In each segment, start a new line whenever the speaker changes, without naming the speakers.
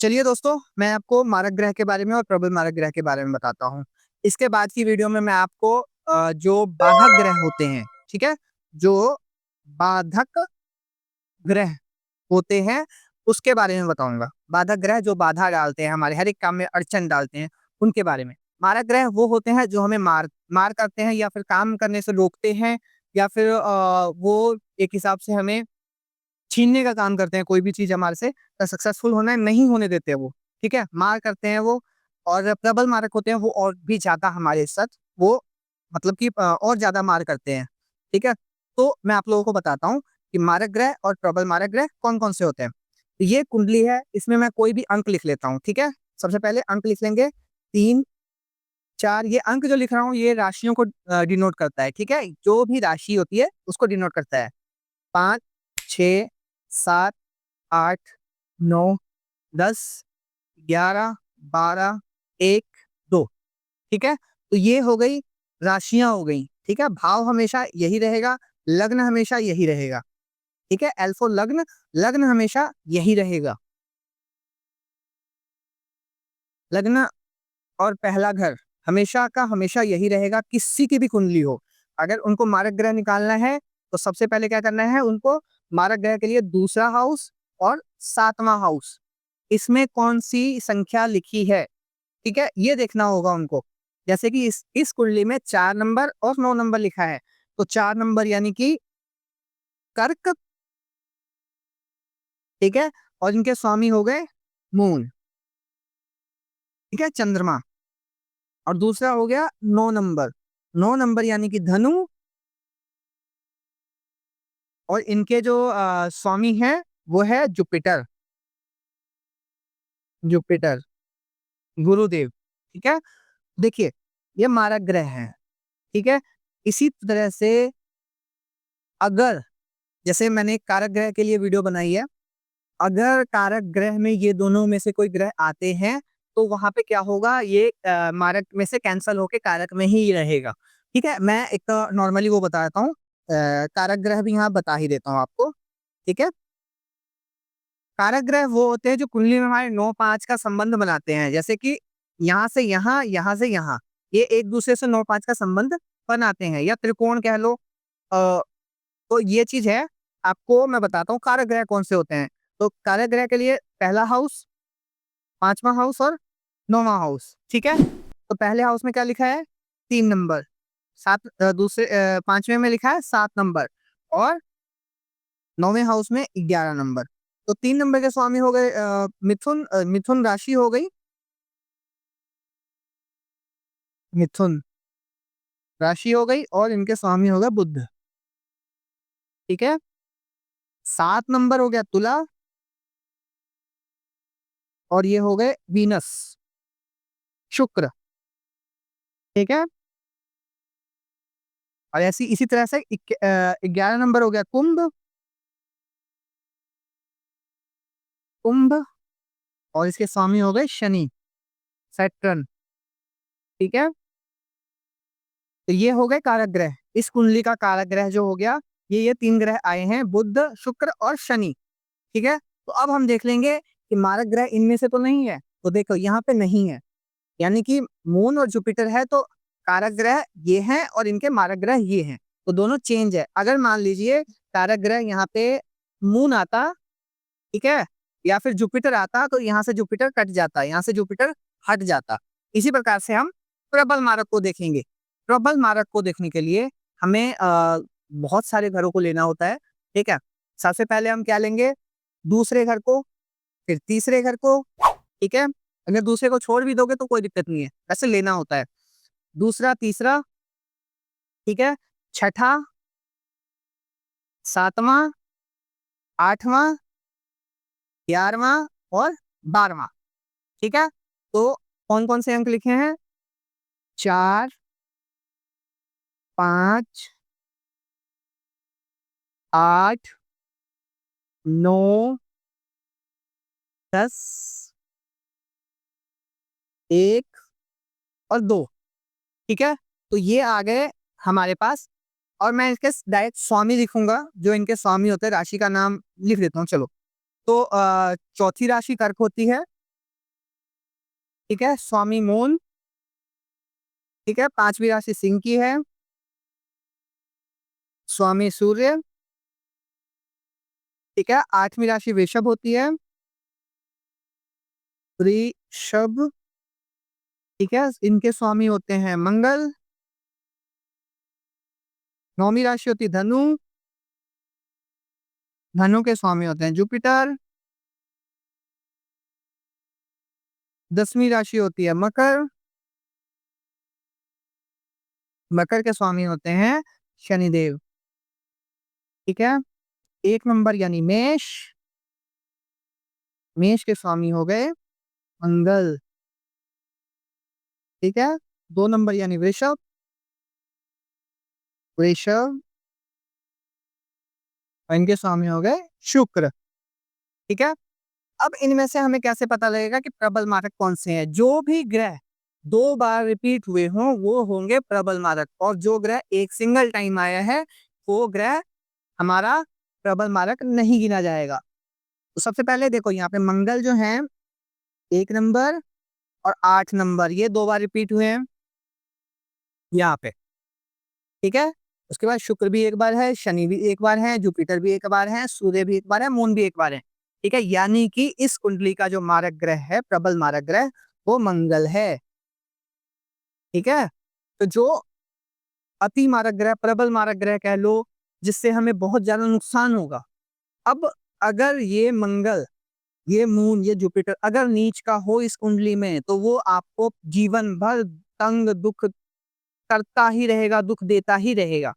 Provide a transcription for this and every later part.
चलिए दोस्तों, मैं आपको मारक ग्रह के बारे में और प्रबल मारक ग्रह के बारे में बताता हूँ। इसके बाद की वीडियो में मैं आपको जो बाधक ग्रह होते हैं, ठीक है? जो बाधक ग्रह होते हैं, उसके बारे में बताऊँगा। बाधक ग्रह जो बाधा डालते हैं, हमारे हर एक काम में अड़चन डालते हैं, उनके बारे में। मारक ग्रह वो होते हैं जो हमें मार मार करते हैं या फिर काम करने से रोकते हैं या फिर वो एक हिसाब से हमें छीनने का काम करते हैं, कोई भी चीज़ हमारे से सक्सेसफुल होना नहीं होने देते वो, ठीक है? मार करते हैं वो। और प्रबल मारक होते हैं वो और भी ज़्यादा हमारे साथ वो मतलब कि और ज़्यादा मार करते हैं, ठीक है? तो मैं आप लोगों को बताता हूँ कि मारक ग्रह और प्रबल मारक ग्रह कौन-कौन से होते हैं। ये कुंडली है, इसमें मैं कोई भी अंक लिख लेता हूँ, ठीक है? सबसे पहले अंक लिख लेंगे 3, 4 ये अंक जो लिख रहा हूँ ये राशियों को डिनोट करता है, ठीक है? जो भी राशि होती है उसको डिनोट करता है। 5, 6, 7, 8, 9, 10, 11, 12, 1, 2 ठीक है? तो ये हो गई राशियाँ हो गई, ठीक है? भाव हमेशा यही रहेगा, लग्न हमेशा यही रहेगा, ठीक है? एल्फो लग्न, लग्न हमेशा यही रहेगा। लग्न और पहला घर हमेशा का हमेशा यही रहेगा, किसी की भी कुंडली हो। अगर उनको मारक ग्रह निकालना है, तो सबसे पहले क्या करना है उनको मारक ग्रह के लिए दूसरा हाउस और 7वाँ हाउस, इसमें कौन-सी संख्या लिखी है, ठीक है? ये देखना होगा उनको। जैसे कि इस कुंडली में 4 नंबर और 9 नंबर लिखा है, तो 4 नंबर यानी कि कर्क, ठीक है? और इनके स्वामी हो गए मून, ठीक है? चंद्रमा। और दूसरा हो गया 9 नंबर, 9 नंबर यानी कि धनु और इनके जो स्वामी हैं वो है जुपिटर, जुपिटर, गुरुदेव, ठीक है? देखिए, ये मारक ग्रह हैं, ठीक है? इसी तरह से अगर जैसे मैंने एक कारक ग्रह के लिए वीडियो बनाई है, अगर कारक ग्रह में ये दोनों में से कोई ग्रह आते हैं, तो वहाँ पे क्या होगा ये मारक में से कैंसल होके कारक में ही रहेगा, ठीक है? मैं एक नॉर्मली वो बता देता हूँ कारक ग्रह भी यहाँ बता ही देता हूँ आपको, ठीक है? कारक ग्रह वो होते हैं जो कुंडली में हमारे 9-5 का संबंध बनाते हैं। जैसे कि यहाँ से यहाँ। ये एक-दूसरे से 9-5 का संबंध बनाते हैं या त्रिकोण कह लो। अ, तो ये चीज़ है, आपको मैं बताता हूँ कारक ग्रह कौन से होते हैं। तो कारक ग्रह के लिए पहला हाउस, 5वाँ हाउस और 9वाँ हाउस, ठीक है? तो पहले हाउस में क्या लिखा है? 3 नंबर, 5वें में लिखा है 7 नंबर और 9वें हाउस में 11 नंबर। तो 3 नंबर के स्वामी हो गए मिथुन राशि हो गई, मिथुन राशि हो गई और इनके स्वामी हो गए बुध, ठीक है? 7 नंबर हो गया तुला और ये हो गए वीनस, शुक्र, ठीक है? और ऐसी इसी तरह से 11 नंबर हो गया कुंभ, कुंभ और इसके स्वामी हो गए शनि, सैटर्न, ठीक है? तो ये हो गए कारक ग्रह। इस कुंडली का कारक ग्रह जो हो गया, ये 3 ग्रह आए हैं बुध, शुक्र और शनि, ठीक है? तो अब हम देख लेंगे कि मारक ग्रह इनमें से तो नहीं है, तो देखो यहाँ पे नहीं है, यानी कि मून और जुपिटर है तो कारक ग्रह ये हैं और इनके मारक ग्रह ये हैं, तो दोनों चेंज है। अगर मान लीजिए कारक ग्रह यहाँ पे मून आता, ठीक है? या फिर जुपिटर आता तो यहाँ से जुपिटर कट जाता, यहाँ से जुपिटर हट जाता। इसी प्रकार से हम प्रबल मारक को देखेंगे। प्रबल मारक को देखने के लिए हमें बहुत सारे घरों को लेना होता है, ठीक है? सबसे पहले हम क्या लेंगे? दूसरे घर को, फिर तीसरे घर को, ठीक है? अगर दूसरे को छोड़ भी दोगे तो कोई दिक्कत नहीं है, वैसे लेना होता है। दूसरा, तीसरा, ठीक है? छठा, 7वाँ, 8वाँ, 11वाँ और 12वाँ, ठीक है? तो कौन-कौन से अंक लिखे हैं? 4, 5, 8, 9, 10, 1 और 2, ठीक है? तो ये आ गए हमारे पास और मैं इसके डायरेक्ट स्वामी लिखूँगा, जो इनके स्वामी होते हैं, राशि का नाम लिख देता हूँ चलो। तो चौथी राशि कर्क होती है, ठीक है, स्वामी मून, ठीक है, 5वीं राशि सिंह की है, स्वामी सूर्य, ठीक है, 8वीं राशि वृषभ होती है, वृषभ, ठीक है, इनके स्वामी होते हैं मंगल, 9वीं राशि होती है धनु, धनु के स्वामी होते हैं जुपिटर, 10वीं राशि होती है मकर, मकर के स्वामी होते हैं शनिदेव, ठीक है, 1 नंबर यानी मेष, मेष के स्वामी हो गए मंगल, ठीक है, 2 नंबर यानी वृषभ, वृषभ और इनके स्वामी हो गए शुक्र, ठीक है। अब इनमें से हमें कैसे पता लगेगा कि प्रबल मारक कौन से हैं? जो भी ग्रह 2 बार रिपीट हुए हों, वो होंगे प्रबल मारक, और जो ग्रह एक सिंगल टाइम आया है, वो ग्रह हमारा प्रबल मारक नहीं गिना जाएगा। तो सबसे पहले देखो यहाँ पे मंगल जो है 1 नंबर और 8 नंबर, ये 2 बार रिपीट हुए हैं यहाँ पे, ठीक है। उसके बाद शुक्र भी 1 बार है, शनि भी 1 बार है, जुपिटर भी 1 बार है, सूर्य भी 1 बार है, मून भी 1 बार है, ठीक है। यानी कि इस कुंडली का जो मारक ग्रह है, प्रबल मारक ग्रह, वो मंगल है, ठीक है। तो जो अति मारक ग्रह, प्रबल मारक ग्रह कह लो, जिससे हमें बहुत ज्यादा नुकसान होगा। अब अगर ये मंगल, ये मून, ये जुपिटर अगर नीच का हो इस कुंडली में, तो वो आपको जीवन भर तंग दुख करता ही रहेगा, दुख देता ही रहेगा,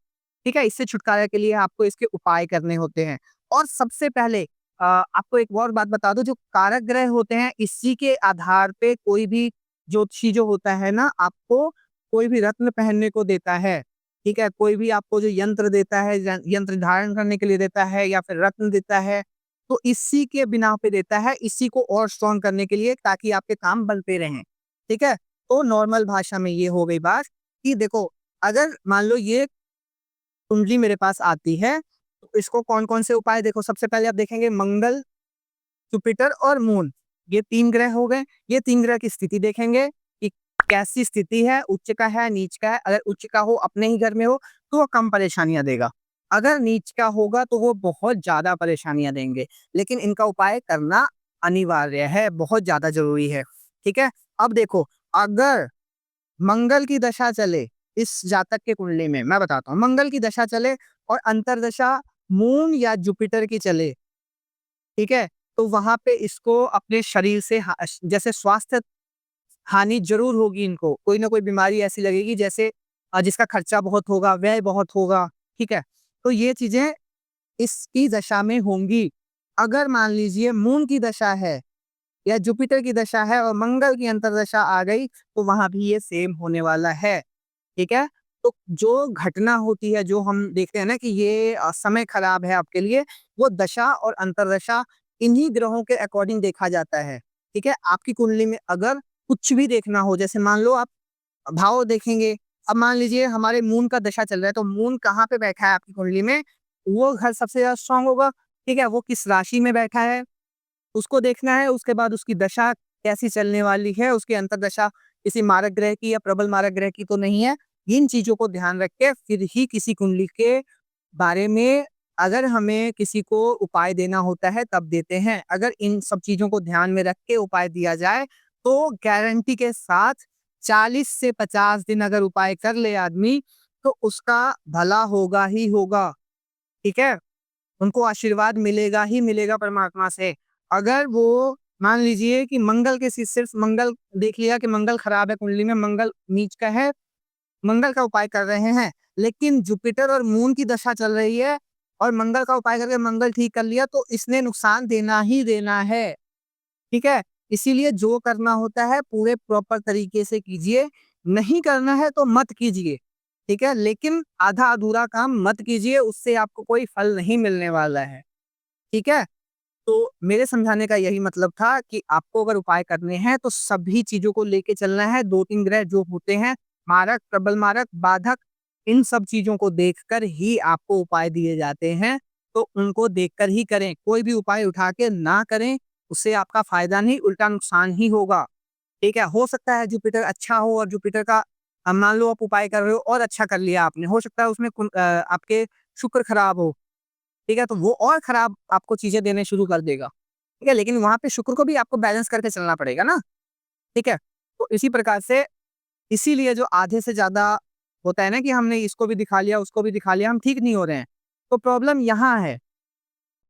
ठीक है। इससे छुटकारा के लिए आपको इसके उपाय करने होते हैं। और सबसे पहले आपको एक और बात बता दूं, जो कारक ग्रह होते हैं, इसी के आधार पे कोई भी ज्योतिषी जो होता है ना, आपको कोई भी रत्न पहनने को देता है, ठीक है, कोई भी आपको जो यंत्र देता है, यंत्र धारण करने के लिए देता है या फिर रत्न देता है, तो इसी के बिना पे देता है, इसी को और स्ट्रॉन्ग करने के लिए, ताकि आपके काम बनते रहें, ठीक है। तो नॉर्मल भाषा में ये हो गई बात कि देखो, अगर मान लो ये कुंडली मेरे पास आती है, तो इसको कौन-कौन से उपाय, देखो सबसे पहले आप देखेंगे मंगल, जुपिटर और मून, ये 3 ग्रह हो गए। ये 3 ग्रह की स्थिति देखेंगे कि कैसी स्थिति है, उच्च का है, नीच का है। अगर उच्च का हो, अपने ही घर में हो, तो वो कम परेशानियाँ देगा। अगर नीच का होगा, तो वो बहुत ज़्यादा परेशानियाँ देंगे। लेकिन इनका उपाय करना अनिवार्य है, बहुत ज़्यादा ज़रूरी है, ठीक है। अब देखो, अगर मंगल की दशा चले इस जातक के कुंडली में, मैं बताता हूँ, मंगल की दशा चले और अंतर्दशा मून या जुपिटर की चले, ठीक है, तो वहां पे इसको अपने शरीर से जैसे स्वास्थ्य हानि जरूर होगी, इनको कोई ना कोई बीमारी ऐसी लगेगी, जैसे जिसका खर्चा बहुत होगा, व्यय बहुत होगा, ठीक है। तो ये चीजें इसकी दशा में होंगी। अगर मान लीजिए मून की दशा है या जुपिटर की दशा है और मंगल की अंतर्दशा आ गई, तो वहां भी ये सेम होने वाला है, ठीक है। तो जो घटना होती है, जो हम देखते हैं ना कि ये समय खराब है आपके लिए, वो दशा और अंतर्दशा इन्हीं ग्रहों के अकॉर्डिंग देखा जाता है, ठीक है। आपकी कुंडली में अगर कुछ भी देखना हो, जैसे मान लो आप भाव देखेंगे, अब मान लीजिए हमारे मून का दशा चल रहा है, तो मून कहाँ पे बैठा है आपकी कुंडली में, वो घर सबसे ज्यादा स्ट्रांग होगा, ठीक है। वो किस राशि में बैठा है, उसको देखना है। उसके बाद उसकी दशा कैसी चलने वाली है, उसकी अंतर्दशा किसी मारक ग्रह की या प्रबल मारक ग्रह की तो नहीं है। इन चीजों को ध्यान रख के फिर ही किसी कुंडली के बारे में, अगर हमें किसी को उपाय देना होता है, तब देते हैं। अगर इन सब चीजों को ध्यान में रख के उपाय दिया जाए, तो गारंटी के साथ 40 से 50 दिन अगर उपाय कर ले आदमी, तो उसका भला होगा ही होगा, ठीक है। उनको आशीर्वाद मिलेगा ही मिलेगा परमात्मा से। अगर वो मान लीजिए कि मंगल के सिर्फ मंगल देख लिया कि मंगल खराब है कुंडली में, मंगल नीच का है, मंगल का उपाय कर रहे हैं, लेकिन जुपिटर और मून की दशा चल रही है और मंगल का उपाय करके मंगल ठीक कर लिया, तो इसने नुकसान देना ही देना है, ठीक है। इसीलिए जो करना होता है पूरे प्रॉपर तरीके से कीजिए, नहीं करना है तो मत कीजिए, ठीक है। लेकिन आधा अधूरा काम मत कीजिए, उससे आपको कोई फल नहीं मिलने वाला है, ठीक है। तो मेरे समझाने का यही मतलब था कि आपको अगर उपाय करने हैं, तो सभी चीजों को लेके चलना है। 2-3 ग्रह जो होते हैं, मारक, प्रबल मारक, बाधक, इन सब चीजों को देखकर ही आपको उपाय दिए जाते हैं। तो उनको देखकर ही करें, कोई भी उपाय उठा के ना करें, उससे आपका फायदा नहीं, उल्टा नुकसान ही होगा, ठीक है? हो सकता है जुपिटर अच्छा हो और जुपिटर का मान लो आप उपाय कर रहे हो और अच्छा कर लिया आपने, हो सकता है उसमें आपके शुक्र खराब हो, ठीक है? तो वो और खराब आपको चीज़ें देने शुरू कर देगा, ठीक है? लेकिन वहाँ पे शुक्र को भी आपको बैलेंस करके चलना पड़ेगा ना, ठीक है? तो इसी प्रकार से इसीलिए जो आधे से ज़्यादा होता है ना कि हमने इसको भी दिखा लिया, उसको भी दिखा लिया, हम ठीक नहीं हो रहे हैं। तो प्रॉब्लम यहाँ है